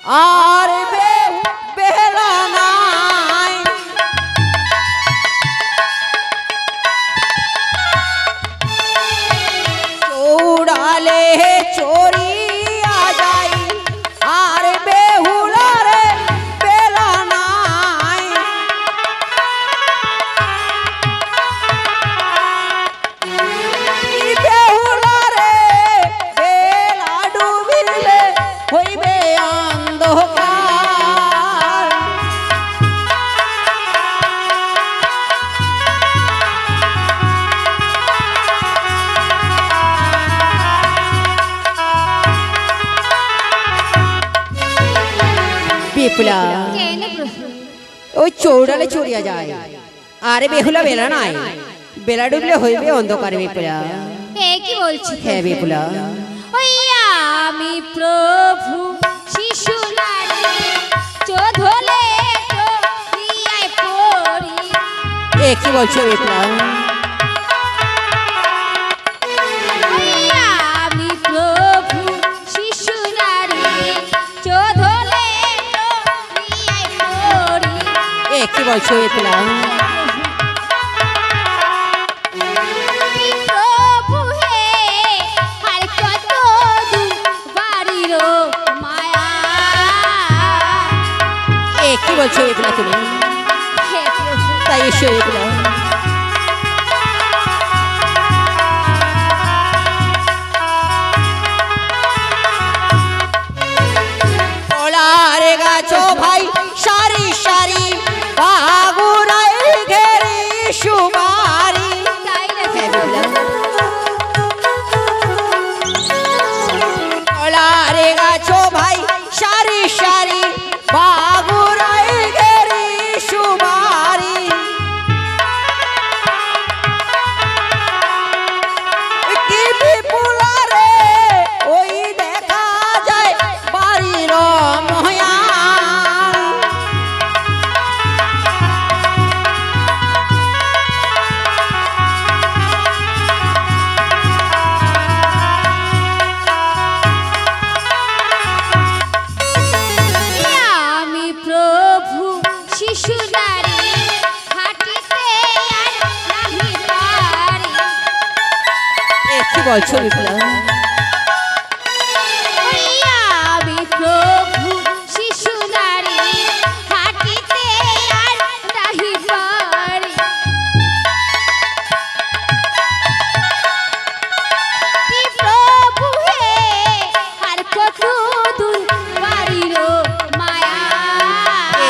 আর বেলা নাই চৌড়ালে চড়িয়া যাই আর বেহুলারে বেলা নাই বেহুলারে বেলা ডুবিলে হইবে অন্ধকার বিপুলা ওই চৌড়ালে চড়িয়া যায় আরে বেহুলা বেলা নাই বেলা ডুবলে হইবে অন্ধকার বিপুলা কি বলছি হ্যাঁ বিপুলা ওই আমি প্রভু শিশু নারী চোধলে চড়িয়ায় পড়ি কি বলছো বিপুলা আমি প্রভু শিশু নারী চোধলে চড়িয়ায় পড়ি কি বলছো বিপুলা প্রভু হে আর কত বাড়ির মায়া কি বলছো বিপুলা তুমি হে প্রভু তাই এসো বিপুলা ওলারে গাছো ভাই সারি সারি বাগুরাই ঘেরি সুমারি ওলারে গাছো ভাই সারি সারি বাগুরাই ঘেরি সুমারি কি বিপুলারে ওই দেখা যায় বাড়ির মহিয়া আমি প্রভু শিশু নারী হাঁটিতে আর নাহি পারি কি বলছো বিপুলা আমি প্রভু শিশু নারী হাঁটিতে আর নাহি পারি প্রভু হে আর কত দূর বাড়ির মায়া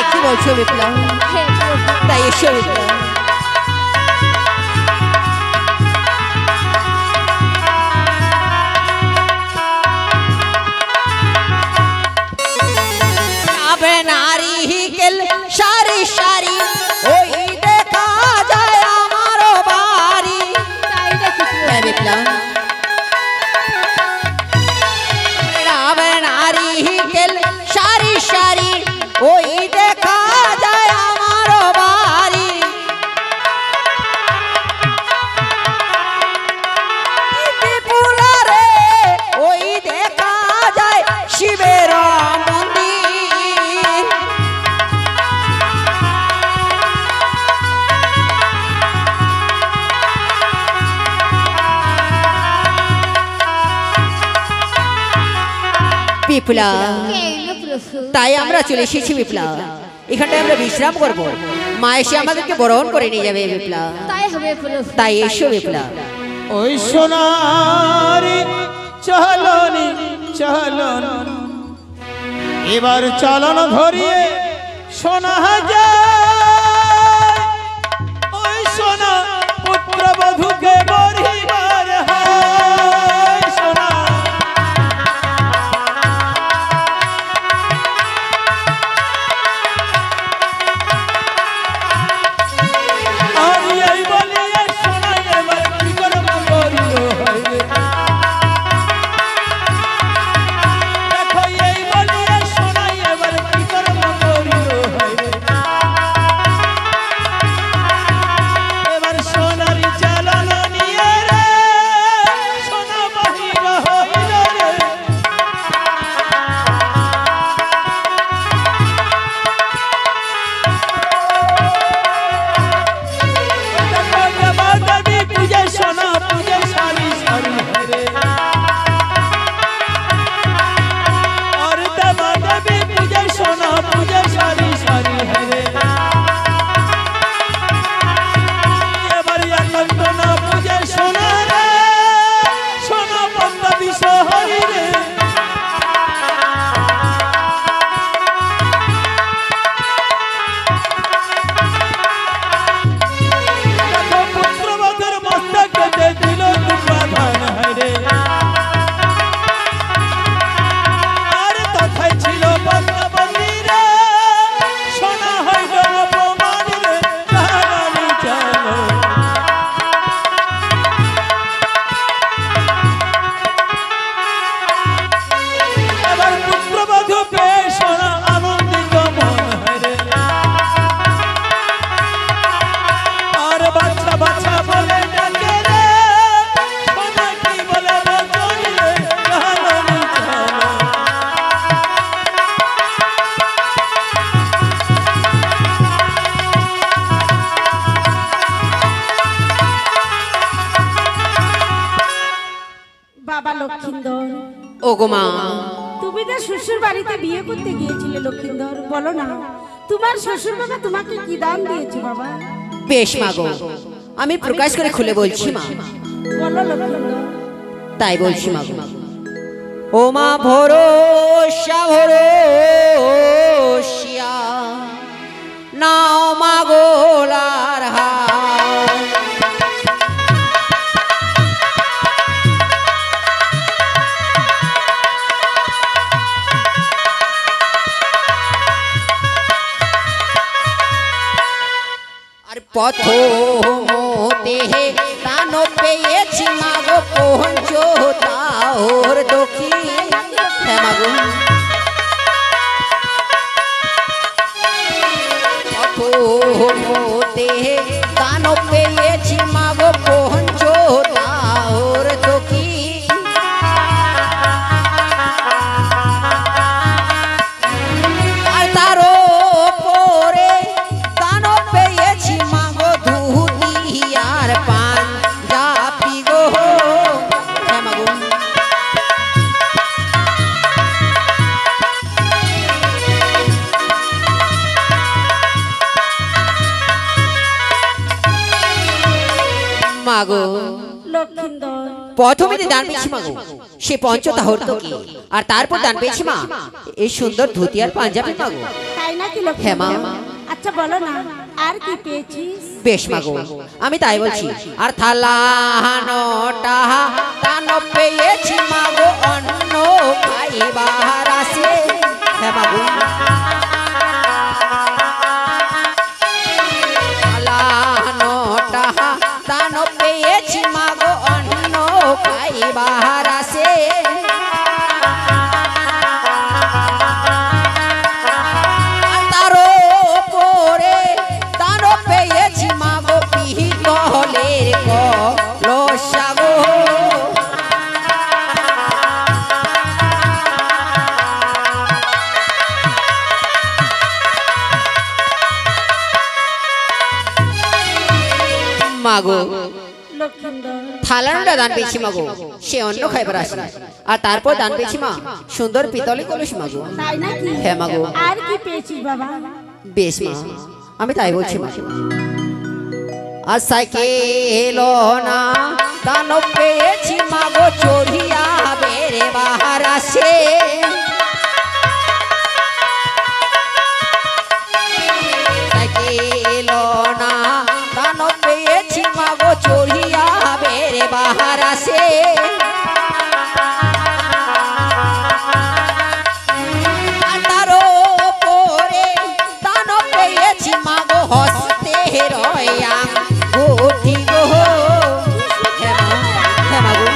কি বলছো বিপুলা হে প্রভু তাই এসো বিপুলা নারী হিকেল সারি সারি ওই দেখা যায় আমার বাড়ি বিপ্লা নারী হিকেল সারি সারি ওই দেখা যায় আমার বাড়ি বিপুলারে ওই দেখা যায় শিবের মন্দির বিপুলা তাই আমরা চলে এসেছি বিপ্লা এখানটায় আমরা বিশ্রাম করব মা এসে আমাদেরকে বরণ করে নিয়ে যাবে বিপ্লা তাই হবে তাই এসো বিপ্লা ওই সোনারি চলনি চলন এবার চলন ধরিয়ে সোনা যায় ওই সোনা পুত্রবধূকে বরিবার হয় সোনা আমি এই বলিয়ে সোনা এবার কি করব বলিল হইবে দেখো এই বলিয়ে সোনা এবার কি করব বলিল হইবে এবার সোনারি চালানো নিয়ে ওগো মা, তুমি তো শ্বশুর বাড়িতে বিয়ে করতে গিয়েছিলে লক্ষিন্দর, বলো না তোমার শ্বশুর বাবা তোমাকে কি দান দিয়েছে বাবা? বেশ মাগো, আমি প্রকাশ করে খুলে বলছি মা। বলো লক্ষিন্দর। তাই বলছি মাগো। ও মা ভরসা ভরসিয়া নাও মাগো লার হাত। আর প্রথমতে দান পেয়েছি মাগো পঞ্চতাওর দক্ষিণ। হ্যাঁ মাগো, প্রথমতে দান পেয়েছি মাগো পঞ্চতাওর দক্ষিণ। আর তারও পরে দান পেয়েছি মাগো ধুতি আর পাঞ্জাবি গো। হ্যাঁ মাগো, মাগো লক্ষিন্দর প্রথমে যে দান পেয়েছি মাগো সে পঞ্চতাহর তো কি, আর তারপর দান পেয়েছি মা এই সুন্দর ধুতি আর পাঞ্জাবি মাগো। তাই নাকি হ্যাঁ মা। লক্ষিন্দর? আচ্ছা বলো না আর কি পেয়েছিস? বেশ মাগো, আমি তাই বলছি। আর থালানোটা দান পেয়েছি মাগো অন্ন খাইবার আসে। হ্যাঁ মাগো, থালানোটা দান পেয়েছি মাগো অন্ন খাইবার আসে। আর তারও পরে দান পেয়েছি মাগো পিতলের কলসা গো। মাগো লক্ষিন্দর থালানোটা দান পেয়েছি মাগো সে অন্ন খাইবার আসে। আর তারপর দান পেয়েছি মা সুন্দর পিতলের কলস মাগো। তাই নাকি? হ্যাঁ মাগো। আর কি পেয়েছিস বাবা? বেশ মা, আমি তাই বলছি মা। আর সাইকেল না দান পেয়েছি মাগো চড়িয়া বেড়ে বাহার আসে। সাইকেল না দান পেয়েছি মাগো চড়িয়া বেড়ে বাহার আসে। আর তারও পরে দান পেয়েছি মাগো হস্তে রয়া ঘটি গো। হ্যাঁ মা, হ্যাঁ মাগো,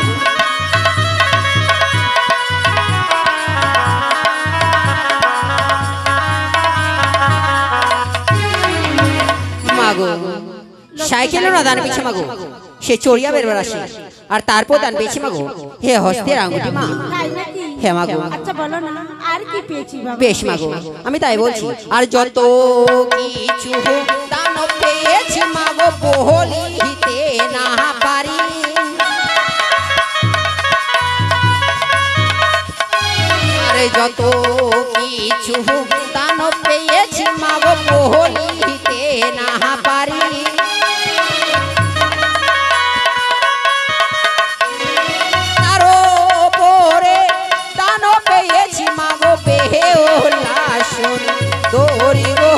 মাগো সাইকেলও না দান পেয়েছি মাগো সে চড়িয়া বেরবার আসে। আর তারপর দান পেয়েছি মাগো হে হস্তের আঙুটি মা। তাই নাকি? হ্যাঁ মাগো। আচ্ছা বলো না আর কি পেয়েছিস বাবা? বেশ মাগো, আমি তাই বলছি। আর যত কিছু দান পেয়েছি মাগো বলিতে না পারি। আরে যত কিছু দান পেয়েছি মাগো বলিতে না পারি। তারও পরে দান পেয়েছি মাগো বেহুলা সুন্দরী গো।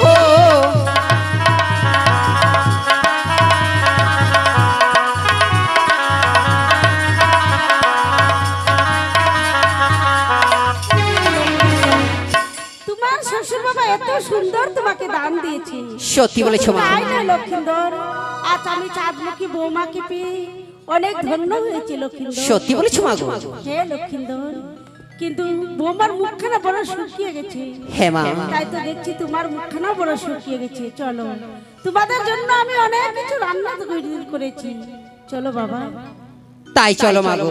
তোমার শ্বশুর বাবা এত সুন্দর তোমাকে দান দিয়েছে। সত্যি বলেছো মা। তাই না লক্ষিন্দর? আজ আমি চাঁদমুখী বৌমাকে পেয়ে অনেক ধন্য হয়েছে লক্ষিন্দর। সত্যি বলেছো মাগো। হ্যাঁ লক্ষিন্দর, কিন্তু বৌমার মুখখানা বড় শুকিয়ে গেছে। হ্যাঁ মা, তাই তো দেখছি তোমার মুখখানা বড় শুকিয়ে গেছে। চলো তোমাদের জন্য আমি অনেক কিছু রান্না করেছি, চলো বাবা। তাই চলো মাগো।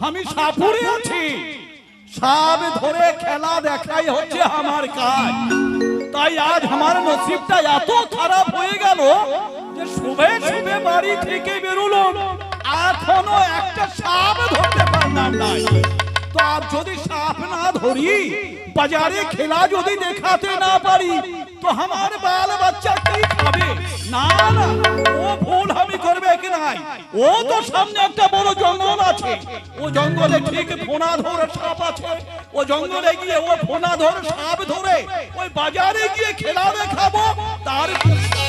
আমি সাপুরে আছি, সাপ ধরে খেলা দেখাই হচ্ছে আমার কাজ। তাই আজ আমার নসিবটা এত খারাপ হয়ে গেল যে শুভে শুভে বাড়ি থেকে বেরোলাম, এখনো একটা সাপ ধরতে পারলাম না। তো আর যদি সাপ না ধরি, বাজারে খেলা যদি দেখাতে না পারি, তো আমার বাল বাচ্চা কি খাবে? না না, ও ভুল আমি করবে কি নাই। ও তো সামনে একটা বড় জঙ্গল আছে, ও জঙ্গলে ঠিক ফোনা ধরে সাপ আছে। ও জঙ্গলে গিয়ে ও ফোনা ধরে সাপ ধরে ওই বাজারে গিয়ে খেলা দেখাবো, তার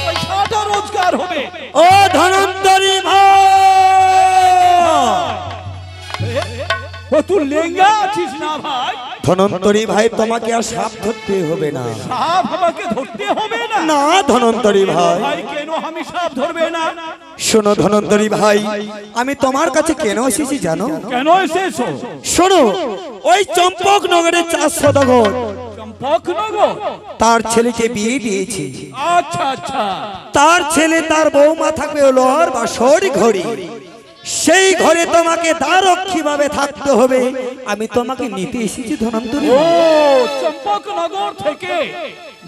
পয়সাটা রোজগার হবে। ও ধনন্তরী ভাই, ও তুই লেঙ্গা আছিস না ভাই? ধনন্তরী ভাই তোমাকে আর সাপ ধরতে হবে না। সাপ আমাকে ধরতে হবে না? না ধনন্তরী ভাই। ভাই কেন আমি সাপ ধরবে না? শোনো ধনন্তরী ভাই, আমি তোমার কাছে কেন এসেছি জানো? কেন এসেছো? শোনো, ওই চম্পক নগরের 4 সদাগর চম্পকনগর তার ছেলেকে বিয়ে দিয়েছে। আচ্ছা আচ্ছা, তার ছেলে তার বৌমা থাকবে হলো আর বাসর ঘরে। সেই ঘরে তোমাকে দ্বারক্ষী ভাবে থাকতে হবে। আমি তোমাকে নিতে এসেছি ধনন্তরী। ও চম্পকনগর থেকে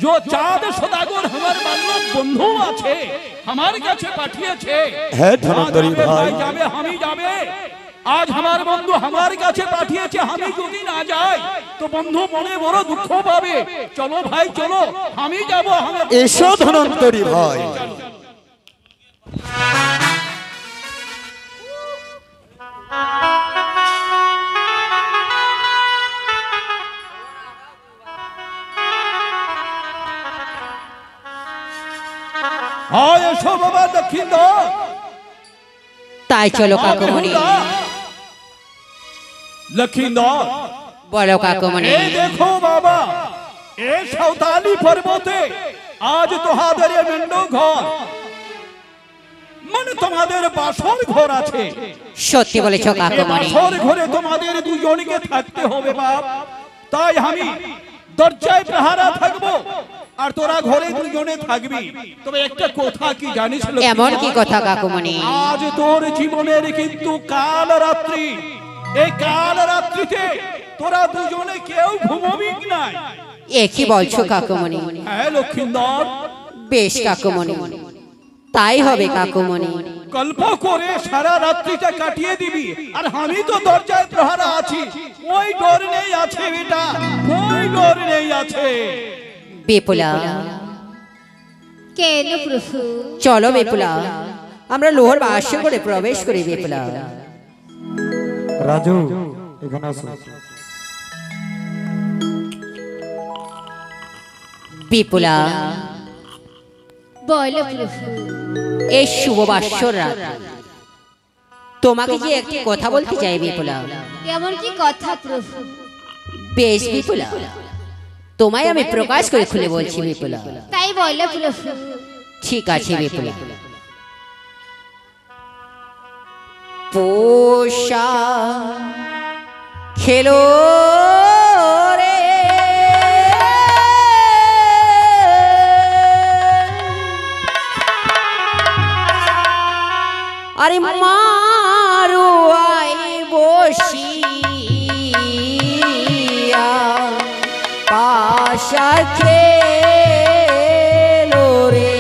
जो चाँद सदागर हमारे बाल्य बंधु আছে हमारे কাছে পাঠিয়েছে। হ্যাঁ ধনন্তরী ভাই, যাবে আমি যাবে। आज हमारे बंधु हमारे কাছে পাঠিয়েছে, আমি যদি না যাই তো বন্ধু মনে বড় দুঃখ পাবে। চলো ভাই চলো, আমি যাব। এসো ধনন্তরী ভাই। हाँ एसो बाबा दक्षिण दो। তাই চলো কাকুমণি। লক্ষিন্দর বলো কাকুমণি। এই দেখো বাবা, এই সাঁওতালি পর্বতে আজ তোমাদের মেন্ডো ঘর মানে তোমাদের বাসর ঘর আছে। সত্যি বলেছো কাকুমণি। বাসর ঘরে তোমাদের দুজনকে থাকতে হবে বাপ। তাই আমি দরজায় প্রহারা থাকবো আর তোরা ঘরে দুজনে থাকবি। তবে একটা কথা কি জানিস? এমন কি কথা কাকুমণি? আজ তোর জীবনের কিন্তু কাল রাত্রি, এই কাল রাত্রিতে তোরা দুজনে কেউ ঘুমবি না। এ কি বলছো কাকুমণি? হ্যাঁ লক্ষিন্দর, বেশ কাকুমণি, তাই হবে কাকুমণি। কল্প করে সারা রাত্রিটা কাটিয়ে দিবি। আর আমি তো দরজায় প্রহারা আছি, ওই ডর নেই আছে বেটা, ওই ডর নেই আছে। বিপুলা, কেন প্রভু? চলো বিপুলা, আমরা লোহার বাসর করে প্রবেশ করি। বিপুলা, রাজু এখানে আসো। বিপুলা, বলো প্রভু। এই শুভ বাসর রাত তোমাকে যে একটি কথা বলতে চাই বিপুলা। এমন কি কথা প্রভু? বেশ বিপুলা, তোমায় আমি প্রকাশ করে খুলে বলছি বিপুলা। তাই বলো প্রভু। ঠিক আছে বিপুলা। পোষা খেলো রে আরে মারো আই বসিয়া পাশা খেলো রে।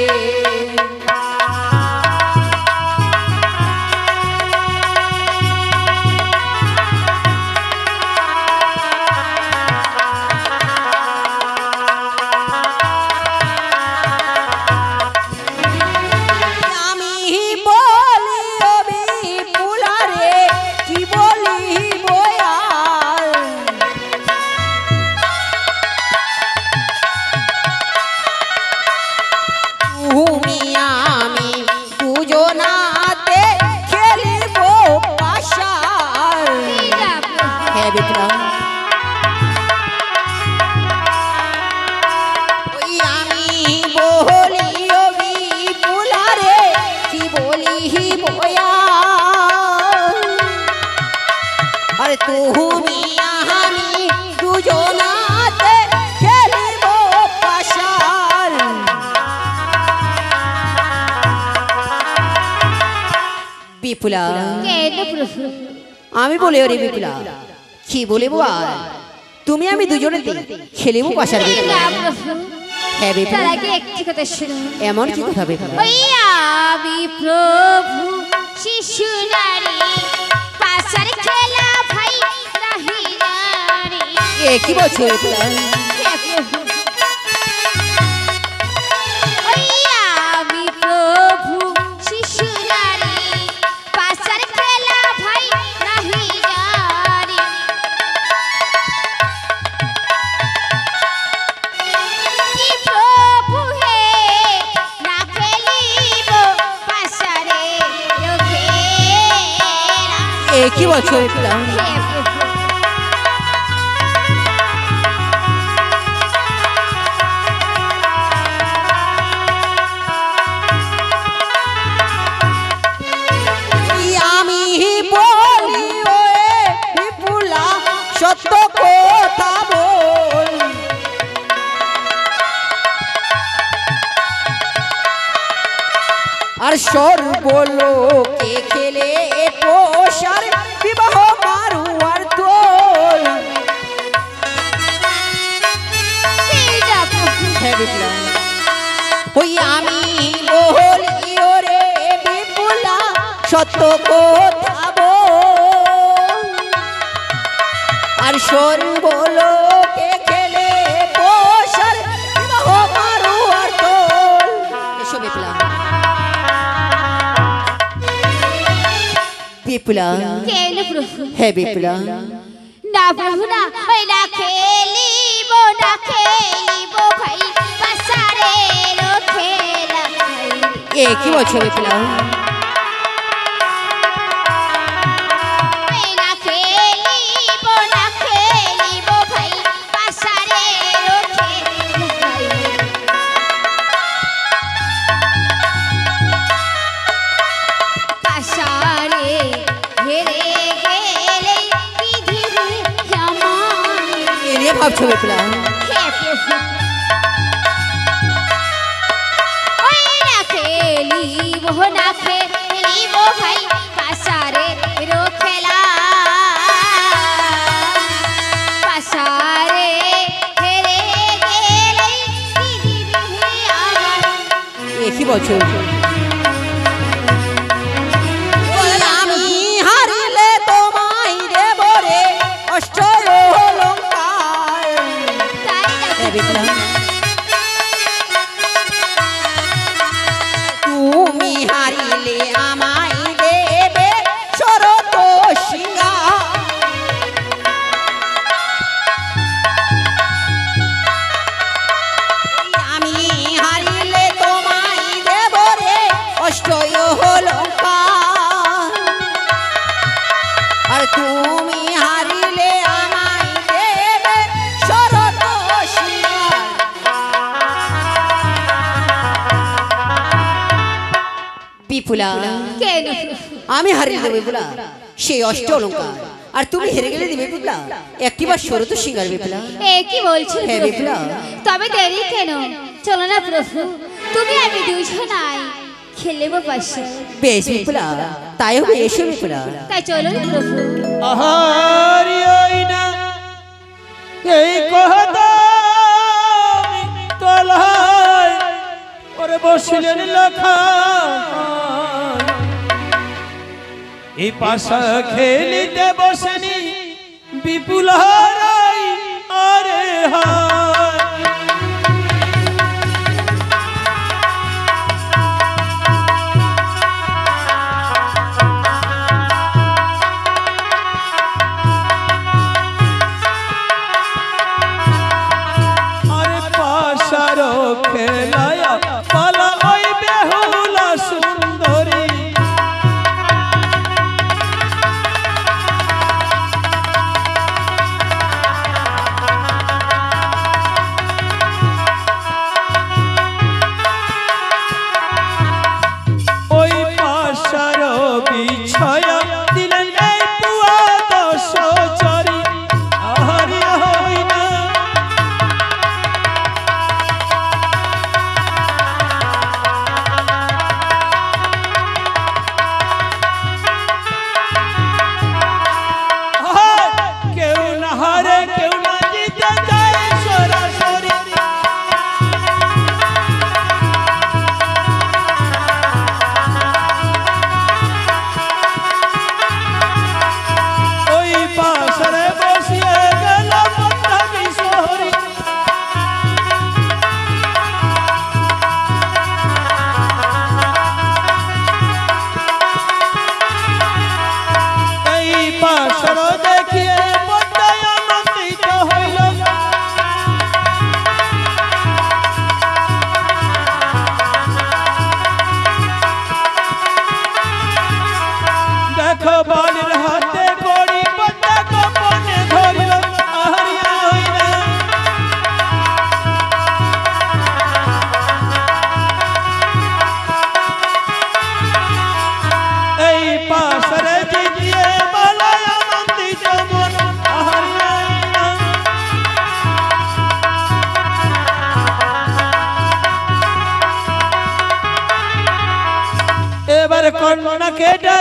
আমি বলি ওরে বিপ্লব কি বলিব আর তুমি আমি দুজনে খেলিব পাশার এই বিপ্লব। না প্রভু, হ্যাঁ তার বিপ্লব, আগে একটি কথা শুনুন। এমন কি কথা বিপ্লব? ওই আমি প্রভু শিশু নারী, পাশার খেলা ভাই নাহি জানি। এ কি বলছো বিপ্লব? হে প্রভু, ওই আমি প্রভু শিশু নারী, পাশার খেলা ভাই নাহি জানি। কি প্রভু হে না খেলিব পাশারে লোকেরা। এ কি বলছো বিপ্লব? হে প্রভু, আমি বলি ওরে বিপুলা সত্য কথা বল, আর সর্বলোকে খেলে পোষার বিবাহ মারুয়ার তোর। সেইটা প্রভু। হ্যাঁ বিপ্লব, ওই আমি বলি ওরে বিপুলা সত্য কথা বল, আর সর্বলোকে খেলে পোষার বিবাহ মারুয়ার তোর। এসো বিপ্লব। বিপ্লব, কেন প্রভু? হ্যাঁ বিপ্লব, না প্রভু না, ওই না খেলিব না খেলিব ভাই পাশারে লোকেরা। এ কি বলছো বিপ্লব? ওই না খেলিব না খেলিব ভাই পাশারে লোকেরা। পাশারে হেরে গেলে বিধির আমার। এ নিয়ে ভাবছো বিপ্লব? হে প্রভু, ওই না খেলিব না খেলিব ভাই পাশারে রোখেলা। পাশারে হেরে গেলে বিধি আমার। এ কি বলছো? আমি হারিলে তোমায় দেব রে অষ্ট অলঙ্কার। তাই না এ বিপ্লব, তুমি হারিলে আমায় দেবে শরত সিংহার। আমি হারিলে তোমায় দেব রে অষ্টয় অলঙ্কার, আর তুমি হারিলে আমায় দেবে শরত সিংহার। বিপুলা, কেন প্রভু? আমি হারিয়ে দেবো বিপুলা সেই অষ্ট অলঙ্কার, আর তুমি হেরে গেলে দিবে বিপুলা একটিবার শরত সিংহার। বিপুলা, এ কি বলছেন হ্যাঁ, প্রভু? বিপ্লব। তবে দেরি কেন? চলো না প্রভু, তুমি আমি দুজনাই খেলবো পাশে। বেশ বিপুলা, তাই হবে। এসো বিপুলা। তাই চলো প্রভু। আহারি ওই না এই কথা তলায় ওরে বসিলেন লেখা, এই পাশা খেলিতে বসেনি বিপুল হারাই আরে হায়। আরে পাশার খেলায় পালা ওই বেহুলা সুন্দরী,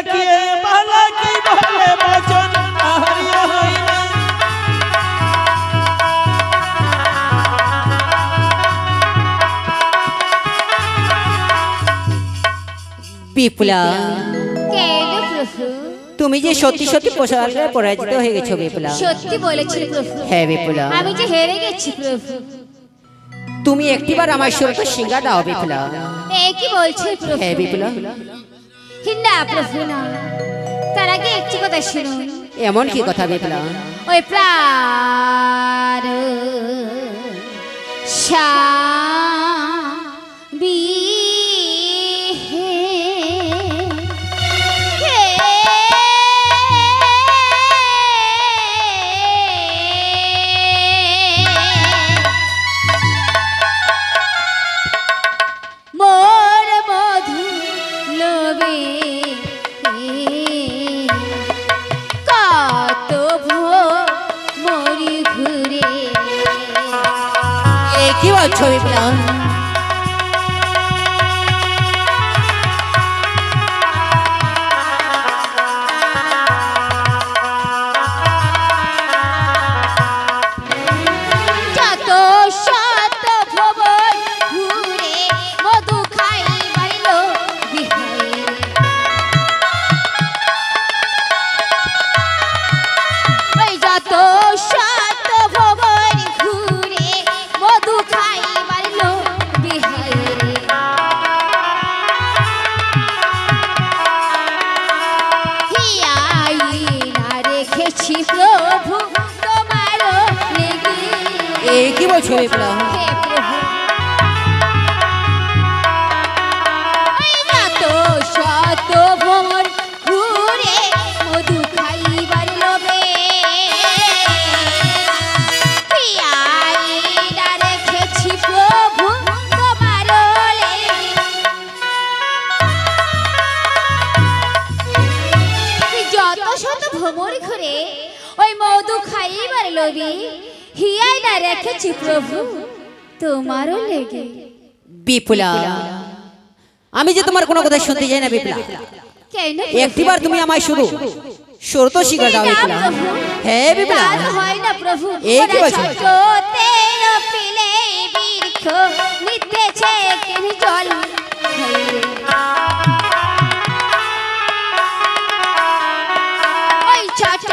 ডাকিয়ে বালা কি বলে বচন আহারিয়া হই না। বিপুলা কেন প্রভু? তুমি যে সত্যি সত্যি পোশাকে পরাজিত হয়ে গেছো বিপুলা। সত্যি বলেছি প্রভু, হ্যাঁ বিপুলা, আমি যে হেরে গেছি প্রভু। তুমি একটিবার আমার সুরকে সিঙ্গা দাও বিপুলা। এ কি বলছে প্রভু? হ্যাঁ বিপুলা। না প্রভু না, তার আগে একটি কথা শুনুন। এমন কি কথা বিপুলা? ওই প্রাণ বি মোর মধু লবে কত মরি ঘুরে। এ কি বলছো বিপুলা? যত শত ভবন ঘুরে মধু খাই বাড়িল বিহারে। ওই যত শত ভবন ঘুরে মধু খাই বাড়িল বিহারে। হিয়াই না রেখেছি প্রভু তোমারও লেগে। এ কি বলছো বিপুলা? হে প্রভু, ওই যত শত ভ্রমণ ঘুরে মধু খাইবার লোভে পিয়াইনা রেখেছি প্রভু তোমার লেগে। যত শত ভ্রমণ ঘুরে ওই মধু খাইবার লোভে হিয়াই না রেখেছি প্রভু তোমারও লেগে। বিপুলা, আমি যে তোমার কোনো কথা শুনতে চাই না বিপুলা। কেন একটিবার তুমি আমায় শুধু শর্ত শিখা দাও বিপুলা। হ্যাঁ বিপুলা। তা হয় না প্রভু। এ কি বলছো? তেল পিলে বৃক্ষ নিতেছে কেন জল। ওই ছোট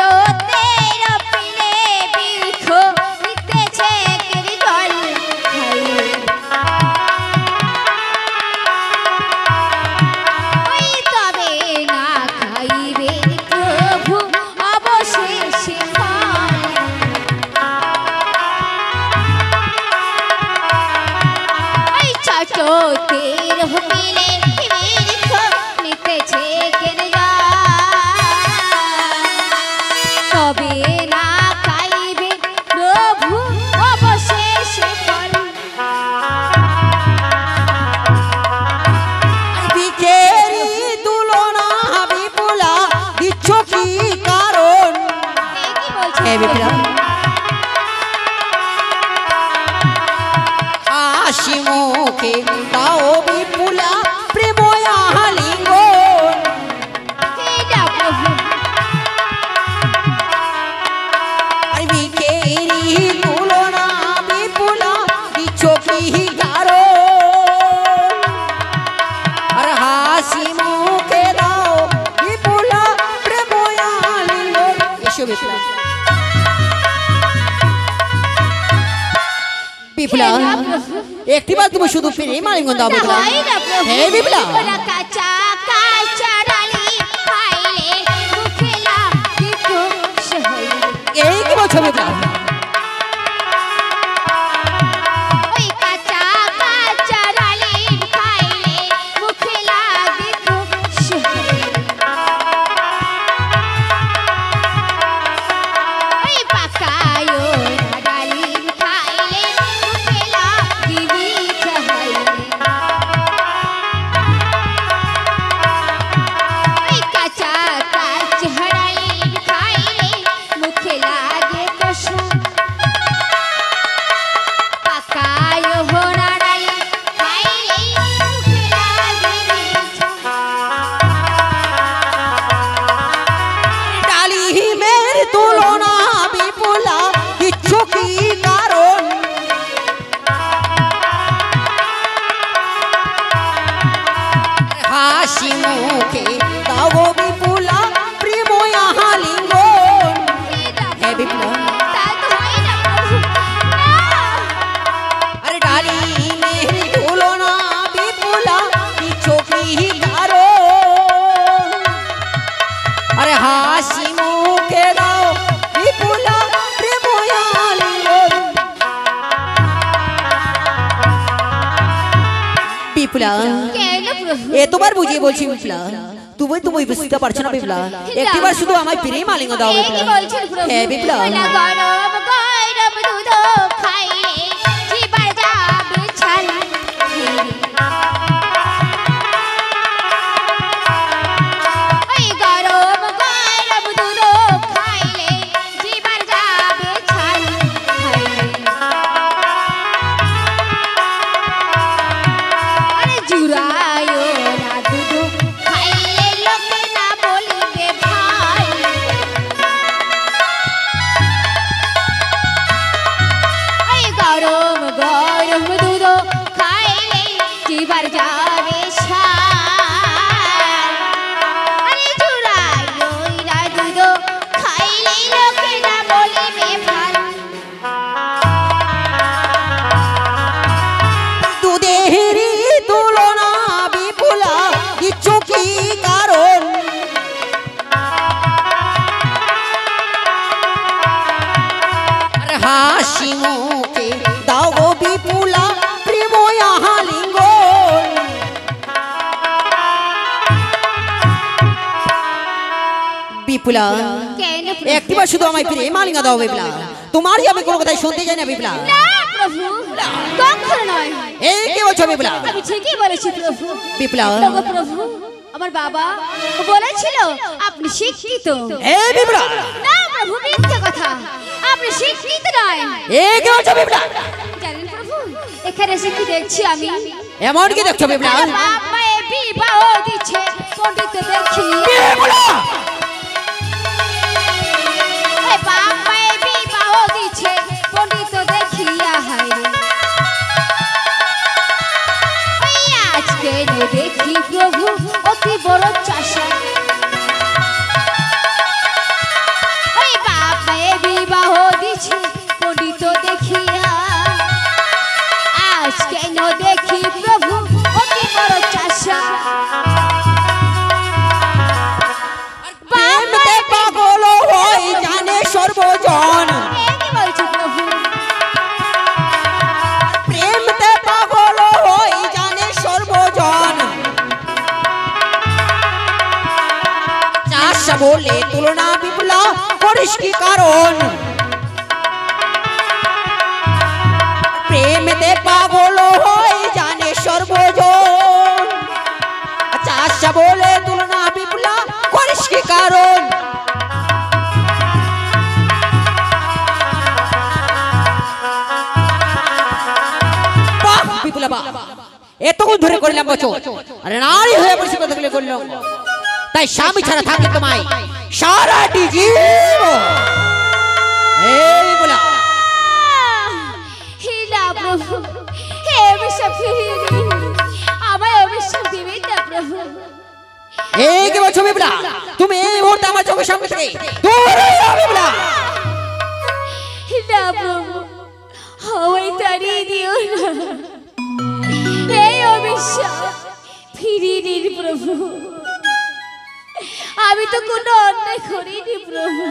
তেল পিলে বৃক্ষ নিতেছে কেন জল। ওই তবে না খাইবে প্রভু অবশেষে ফল। ওই ছোট তেল পিলে বৃক্ষ নিতেছে কেন তবে না খাইবে প্রভু অবশেষে ফল। বিকেরি তুলনা বিপুলা দিচ্ছ কি কারণ? এ কি বলছো? হ্যাঁ বিপুলা। হাসি মুখে দাও বিপুলা প্রেম আলিঙ্গন। হে না প্রভু, আর বিকেরি তুলনা বিপুলা দিচ্ছ কি কারণ? আর হাসি মুখে দাও বিপুলা প্রেম আলিঙ্গন। এসো বিপুলা। বিপুলা, একটিবার তুমি শুধু প্রেম আলিঙ্গন দাও বিপুলা। হয় না প্রভু। হ্যাঁ বিপুলা। কাঁচা কাঁচা ডালি খাইলে মুখে লাগে খুশ হইলে। এই কি বলছো বিপুলা? ওই কাঁচা কাঁচা ডালি খাইলে মুখে লাগে খুশ হইলে। ওই পাকায়ো না ডালি খাইলে মুখে লাগে মিঠা হইলে। ওই কাঁচা কাঁচা ডালি খাইলে মুখে লাগে কষা। বিপ্লা কেন প্রভু এতবার বুঝিয়ে বলছি বিপ্লা তুমি বুঝতে পারছো না বিপ্লা একটিবার শুধু আমায় প্রেম আলিঙ্গন দাও কি বিপ্লা বলছেন প্রভু হ্যাঁ বিপ্লা ওলা গরম গরম দুধ খাইলে জিবার যাবে ছালা ওই গরম গরম দুধ খাইলে জিবার যাবে ছালা আরে জুরায় না দুধ খাইলে লোকে না বলিবে ভাই ওই গরম গরম দুধ খাইলে জিবার যাবে ছাই আরে জুরায় না দুধ খাইলে লোকে না বলিবে ভাই দুধেরই তুলনা বিপুলা কিচ্ছু কি কারণ আর হাসি মুখে দাও গো বিপুলা প্রেম আলিঙ্গন বিপুলা কেন একটিবার শুধু আমায় প্রেম আলিঙ্গন দাও বিপুলা তোমারই আমি কোনো কথাই শুনতে চাই না বিপুলা না প্রভু কখনো নয় এই কি বলছো বিপুলা আমি ঠিকই বলেছি প্রভু বিপুলা ওগো প্রভু আমার বাবা বলেছিল আপনি শিক্ষিত এই বিপুলা না প্রভু মিথ্যে কথা আপনি শিক্ষিত নয় এই কি বলছো বিপুলা জানেন প্রভু এখানে এসে কি দেখছি আমি এমন কি দেখছো বিপুলা আমার বাবা এ বিবাহ দিচ্ছে পণ্ডিত দেখি বিপুলা এ বাবা এ বিবাহ দিচ্ছে পণ্ডিত দেখিয়া হায়রে ওই আজকে দেখি প্রভু অতি বড় চাষা ওই বাবা এ বিবাহ দিচ্ছে পণ্ডিত দেখিয়া আজকে দেখি প্রভু অতি বড় চাষা প্রেমতে পাগল হই জানে সর্বজন কি বলছো প্রভু প্রেমতে পাগল হই জানে সর্বজন চাষ বলে তুলনা বিপুলা করিস কি কারণ প্রেমতে পাগল হই জানে সর্বজন চাষ বলে তুলনা বিপুলা করিস কি কারণ বাহ বিপুলা বাহ এতক্ষণ ধরে করলাম বচন আরে নারী হয়ে বসে কথা করলাম তাই স্বামী ছাড়া থাকলে তোমায় সারাটি জীবন এই বিপুলা হিলা প্রভু হে অভিশাপ ফিরিয়ে দিন আমায় অভিশাপ দিবেন না প্রভু এই কি বলছো বিপুলা তুমি এই মুহূর্তে আমার চোখের সামনে থেকে দূরে যাও বিপুলা হিলা প্রভু আমায় তাড়িয়ে দিও না এই অভিশাপ ফিরিয়ে দিন প্রভু আমি তো কোনো অন্যায় করিনি প্রভু